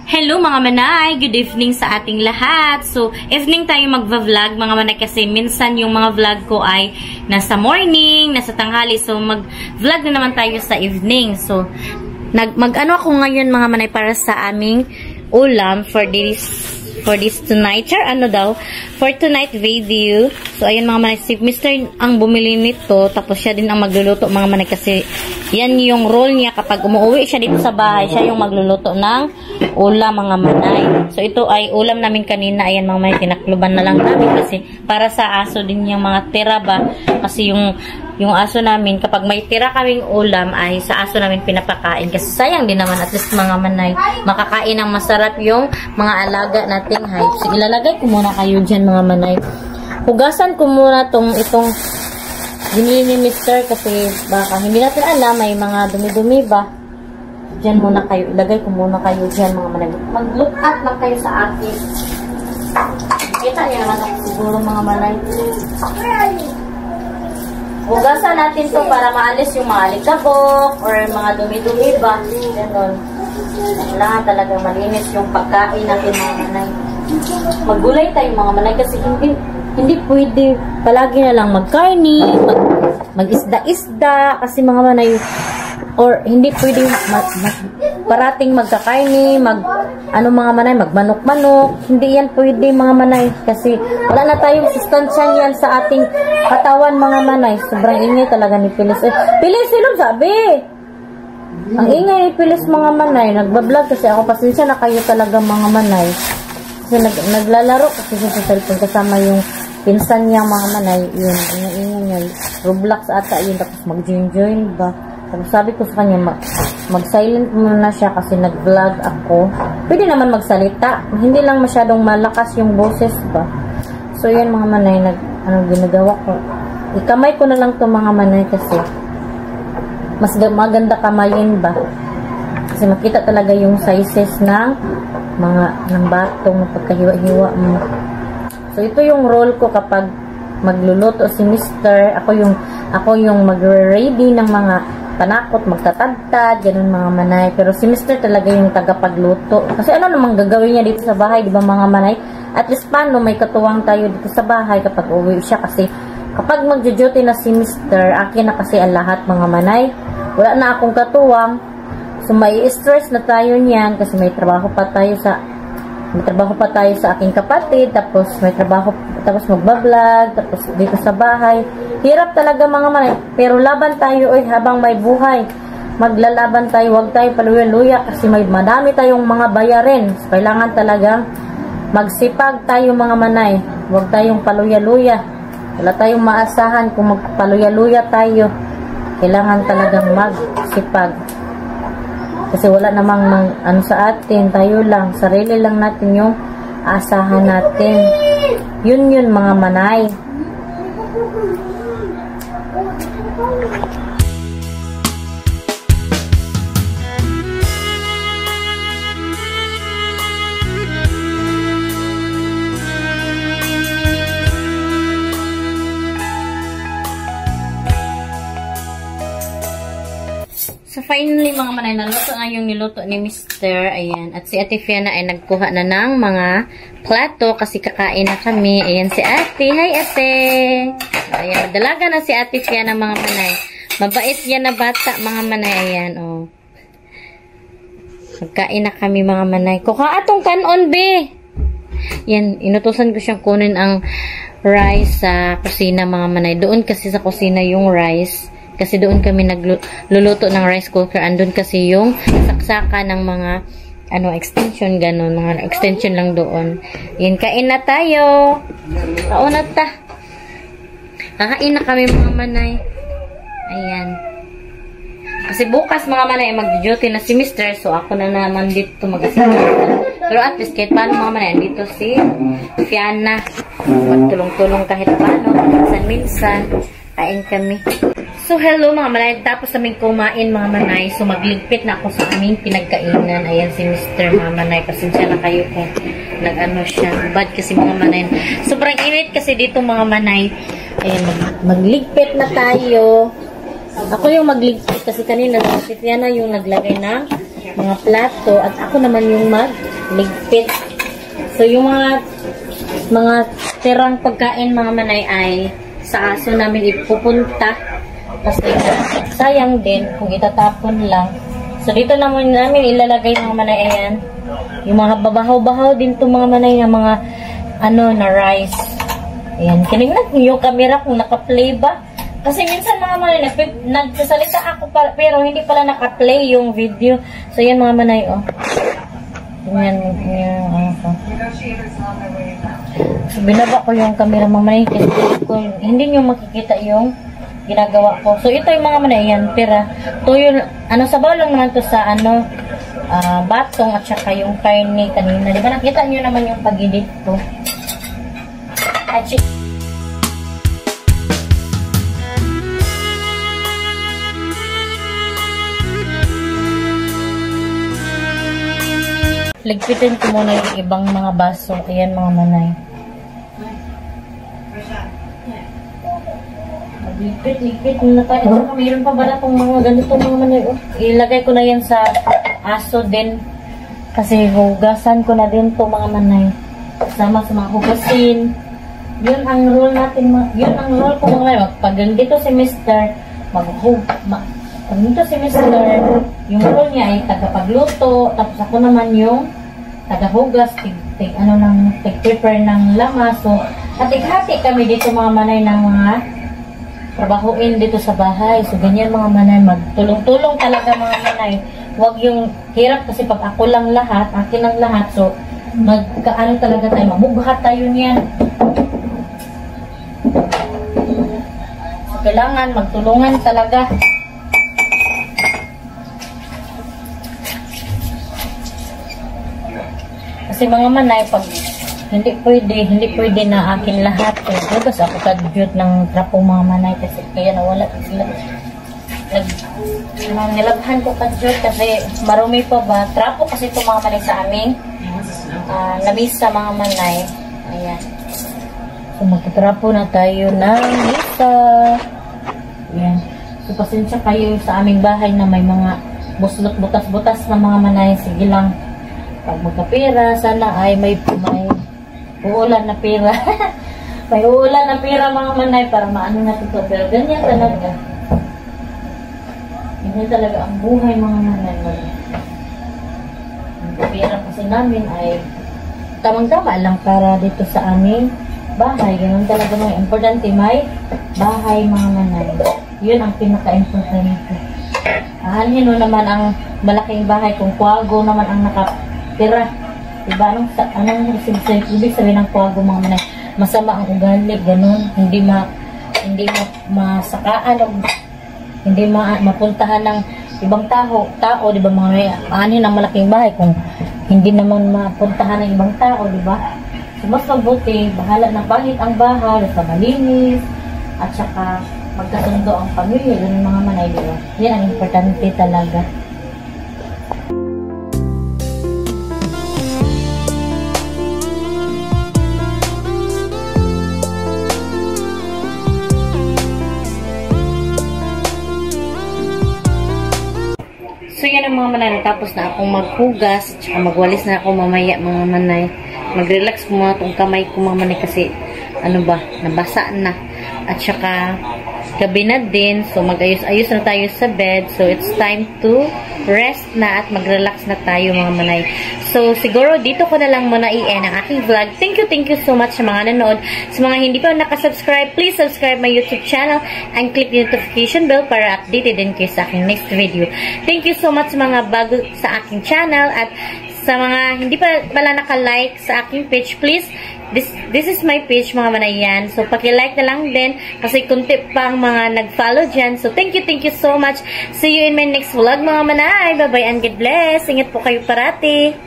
Hello mga manay! Good evening sa ating lahat. So, evening tayo magva-vlog mga manay kasi minsan yung mga vlog ko ay nasa morning, nasa tanghali. So, mag-vlog na naman tayo sa evening. So, mag-ano ako ngayon mga manay para sa aming ulam for this tonight. Char, ano daw? For tonight video. So, ayun mga manay, si Mr. ang bumili nito. Tapos siya din ang magluluto mga manay kasi yan yung role niya kapag umuwi siya dito sa bahay. Siya yung magluluto ng ulam mga manay. So, ito ay ulam namin kanina. Ayan mga manay, tinakluban na lang namin kasi para sa aso din yung mga tira ba. Kasi yung aso namin, kapag may tira kaming ulam, ay sa aso namin pinapakain. Kasi sayang din naman, at least mga manay, makakain ng masarap yung mga alaga nating hive. So, ilalagay ko muna kayo dyan mga manay. Hugasan ko muna itong binili ni Mr. kasi baka hindi natin alam, may mga dumi-dumi ba. Dyan muna kayo, ilagay ko muna kayo dyan mga manay. Mag-look at lang kayo sa akin. Kita niyo naman ako siguro mga manay. Hugasan natin to para maalis yung mga alikabok or mga dumi-dumi ba. Ganon. Kailangan talagang malinis yung pagkain natin mga manay. Maggulay tayo mga manay kasi hindi pwede palagi na lang magkarni, mag-isda-isda kasi mga manay, or hindi pwede parating magkakarni, mga manay, magmanok-manok. Hindi yan pwede mga manay kasi wala na tayong sustansya yan sa ating katawan mga manay. Sobrang ingay talaga ni Pilis. Pilis, silong sabi! Ang ingay ni Pilis mga manay. Nagbablog kasi ako. Pasensya na kayo talaga mga manay. Kasi naglalaro kasi sa cellphone kasama yung pinsan niya mga manay. Yun, ingay niya. Roblox ata yun. Tapos mag-join ba? Tapos sabi ko sa kanya, mag-silent muna siya kasi nag-vlog ako. Pwede naman magsalita. Hindi lang masyadong malakas yung boses ba. So yan mga manay, ginagawa ko. Ikamay ko na lang to mga manay kasi mas maganda kamayin ba. Kasi makita talaga yung sizes ng batong na pagkahiwa-hiwa mo. So ito yung role ko kapag magluluto si Mr. Ako yung magre-ready ng mga panakot, magtatagtad, ganun mga manay. Pero si Mr. talaga yung tagapagluto. Kasi ano namang gagawin niya dito sa bahay, di ba mga manay? At least paano, may katuwang tayo dito sa bahay kapag uwi siya. Kasi kapag magjo-duty na si Mr., akin na kasi ang lahat mga manay. Wala na akong katuwang. So may stress na tayo niyan kasi may trabaho pa tayo sa aking kapatid, tapos may trabaho, tapos magbablog, tapos dito sa bahay. Hirap talaga mga manay, pero laban tayo habang may buhay. Maglalaban tayo, huwag tayo paluya-luya kasi may madami tayong mga bayarin. So, kailangan talagang magsipag tayo mga manay. Huwag tayong paluya-luya. Wala tayong maasahan kung magpaluya-luya tayo. Kailangan talagang magsipag. Kasi wala namang ano sa atin, tayo lang, sarili lang natin yung asahan natin. Yun mga manay. So, finally, mga manay, naluto nga yung niluto ni Mr. Ayan. At si Ate Fiona ay nagkuha na ng mga plato kasi kakain na kami. Ayan si Ate. Hi, Ate! Ayan, dalaga na si Ate Fiona, mga manay. Mabait yan na bata, mga manay. Ayan, oh. Magkain na kami, mga manay. Kuha atong kanon, be! Yan, inutusan ko siyang kunin ang rice sa kusina, mga manay. Doon kasi sa kusina yung rice. Kasi doon kami nagluluto ng rice cooker. Andun kasi yung saksaka ng mga extension, ganun. Mga extension lang doon. Yan, kain na tayo. Kauna ta. Kakain na kami mga manay. Ayan. Kasi bukas mga manay mag-duty na si Mr. So ako na naman dito mag-asikaso. Pero at least kahit paano mga manay, dito si Fiona. Magtulong-tulong kahit paano. Minsan-minsan. Kain kami. So, hello mga manay. Tapos namin kumain mga manay. So, magligpit na ako sa aming pinagkainan. Ayan si Mr. mga manay. Pasensya na kayo kung nag-ano siya. Bad kasi mga manay. Sobrang init kasi dito mga manay. Ayan, magligpit na tayo. Ako yung magligpit kasi kanina si Fiona yung naglagay ng mga plato at ako naman yung ligpit. So, yung mga tirang pagkain mga manay ay sa aso namin ipupunta. Kasi sayang din kung itatapon lang. So, dito naman namin ilalagay mga manay. Ayan. Yung mga babahaw-bahaw din to mga manay na mga na rice. Ayan. Kinignan yung camera kung naka-play ba. Kasi minsan mga manay, nagsasalita ako pero hindi pala naka-play yung video. So, yan mga manay, oh. Yan, so, binaba ko yung camera mga manay kasi hindi nyo makikita yung ginagawa ko. So, ito yung mga manay, yan, pera. Ito yung, sabaw lang naman to sa, batong at saka yung karne kanina. Diba, nakita nyo naman yung pag-edit ko. At ligpitin ko muna yung ibang mga baso. Ayan mga manay. Ligpit muna tayo. At saka mayroon pa ba itong mga ganito mga manay. Ilagay ko na yan sa aso din. Kasi hugasan ko na din to mga manay. Sama sa mga hugasin. Yun ang rule natin. Yun ang rule ko mga manay. Pag dito si Mr. Pag dito si Mr. yung role niya ay tagapagluto, tapos ako naman yung tagahugas, tig-prepare ng lamas. So, hati-hati kami dito mga manay ng mga trabahuin dito sa bahay. So, ganyan mga manay, magtulong-tulong talaga mga manay. Huwag yung hirap kasi pag ako lang lahat, akin lang lahat. So, magkaano talaga tayo, mamughat tayo niyan. So, kailangan magtulungan talaga. Kasi mga manay, pag hindi pwede na akin lahat. Eh, bukas ako kadjut ng trapo mga manay kasi kaya nawala sila. Nilabhan ko kadjut kasi marumi pa ba. Trapo kasi ito mga manay sa amin. Lamisa mga manay. Ayan. So magtatrapo na tayo ng misa. Ayan. So pasensya kayo sa aming bahay na may mga buslot butas-butas na mga manay. Sige lang. Pag magkapira, sana ay may uulan na pira. May uulan na pira mga manay para maano natin ito. Pero ganyan talaga. Ganyan talaga ang buhay mga manay. Ang pira kasi namin ay tamang-tama lang para dito sa aming bahay. Ganun talaga mga importante. May bahay mga manay. Yun ang pinaka-importante. Ahalin naman ang malaking bahay kung kwago naman ang nakapira. Diba? Anong ibig sabihin ng kwago mga manay? Masama ang ugali, ganun. Hindi masakaan o hindi mapuntahan ng ibang tao, diba mga manay? Ahalin ang malaking bahay kung hindi naman mapuntahan ng ibang tao, diba? So, mas mabuti, bahala na pangit ang bahay, basta malinis, at saka magkasundo ang pamilya, ganun mga manay, diba? Yan ang importante talaga. So yan ang mga manay, natapos na akong maghugas, tsaka magwalis na ako mamaya mga manay. Mag-relax ko mga itong kamay ko mga manay kasi nabasa na. At saka gabi na din, so mag-ayos-ayos na tayo sa bed. So it's time to rest na at mag-relax na tayo mga manay. So siguro dito ko na lang muna i-end ang aking vlog. Thank you so much sa mga nanood. Sa mga hindi pa nakasubscribe, please subscribe my YouTube channel and click the notification bell para updated din kayo sa aking next video. Thank you so much sa mga bago sa aking channel at sa mga hindi pa pala naka-like sa aking page, please, this is my page mga manayan. So, paki-like na lang din kasi kunti pa ang mga nag-follow dyan. So, thank you so much. See you in my next vlog mga manay. Bye-bye and God bless. Ingat po kayo parati.